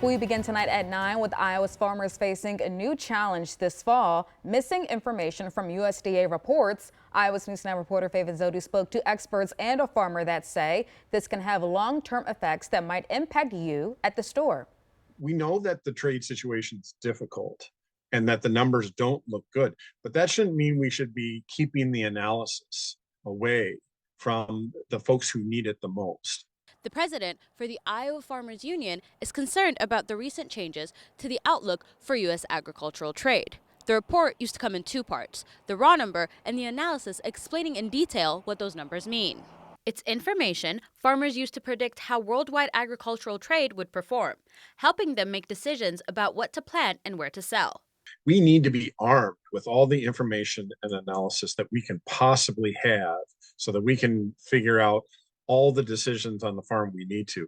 We begin tonight at 9 with Iowa's farmers facing a new challenge this fall, missing information from USDA reports. Iowa's News Now reporter Faven Zodu spoke to experts and a farmer that say this can have long-term effects that might impact you at the store. We know that the trade situation is difficult and that the numbers don't look good, but that shouldn't mean we should be keeping the analysis away from the folks who need it the most. The president for the Iowa Farmers Union is concerned about the recent changes to the outlook for U.S. agricultural trade. The report used to come in two parts, the raw number and the analysis explaining in detail what those numbers mean. It's information farmers used to predict how worldwide agricultural trade would perform, helping them make decisions about what to plant and where to sell. We need to be armed with all the information and analysis that we can possibly have so that we can figure out all the decisions on the farm we need to.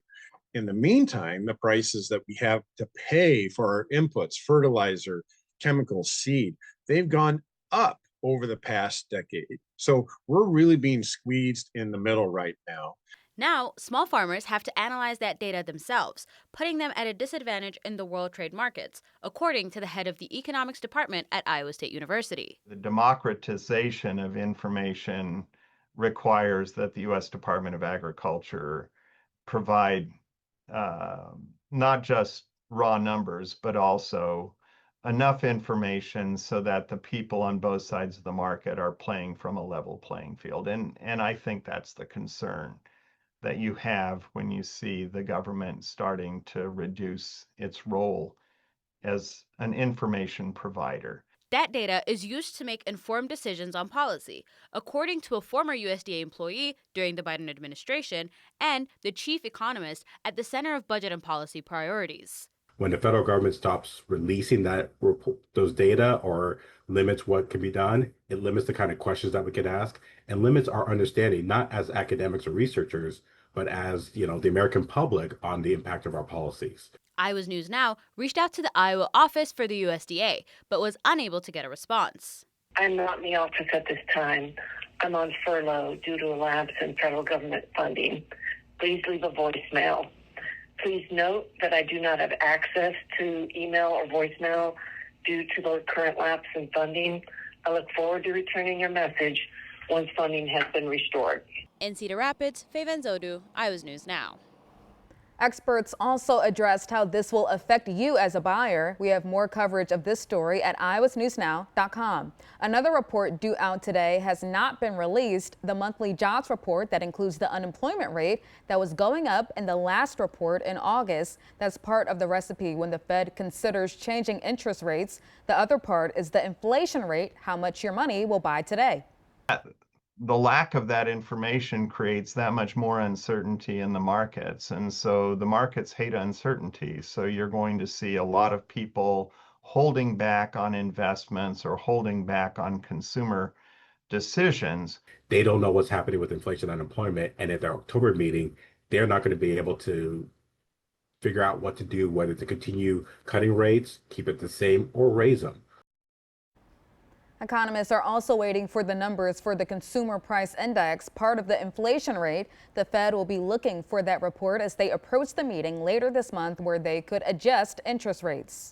In the meantime, the prices that we have to pay for our inputs, fertilizer, chemicals, seed, they've gone up over the past decade. So we're really being squeezed in the middle right now. Now, small farmers have to analyze that data themselves, putting them at a disadvantage in the world trade markets, according to the head of the economics department at Iowa State University. The democratization of information requires that the U.S. Department of Agriculture provide not just raw numbers, but also enough information so that the people on both sides of the market are playing from a level playing field. And I think that's the concern that you have when you see the government starting to reduce its role as an information provider. That data is used to make informed decisions on policy, according to a former USDA employee during the Biden administration and the chief economist at the Center of Budget and Policy Priorities. When the federal government stops releasing those data or limits what can be done, it limits the kind of questions that we can ask and limits our understanding, not as academics or researchers, but as, the American public on the impact of our policies. Iowa's News Now reached out to the Iowa office for the USDA, but was unable to get a response. I'm not in the office at this time. I'm on furlough due to a lapse in federal government funding. Please leave a voicemail. Please note that I do not have access to email or voicemail due to the current lapse in funding. I look forward to returning your message once funding has been restored. In Cedar Rapids, Faven Zodu, Iowa's News Now. Experts also addressed how this will affect you as a buyer. We have more coverage of this story at iowasnewsnow.com. Another report due out today has not been released. The monthly jobs report that includes the unemployment rate that was going up in the last report in August. That's part of the recipe when the Fed considers changing interest rates. The other part is the inflation rate, how much your money will buy today. The lack of that information creates that much more uncertainty in the markets. And so the markets hate uncertainty. So you're going to see a lot of people holding back on investments or holding back on consumer decisions. They don't know what's happening with inflation and unemployment. And at their October meeting, they're not going to be able to figure out what to do, whether to continue cutting rates, keep it the same, or raise them. Economists are also waiting for the numbers for the Consumer Price Index, part of the inflation rate. The Fed will be looking for that report as they approach the meeting later this month where they could adjust interest rates.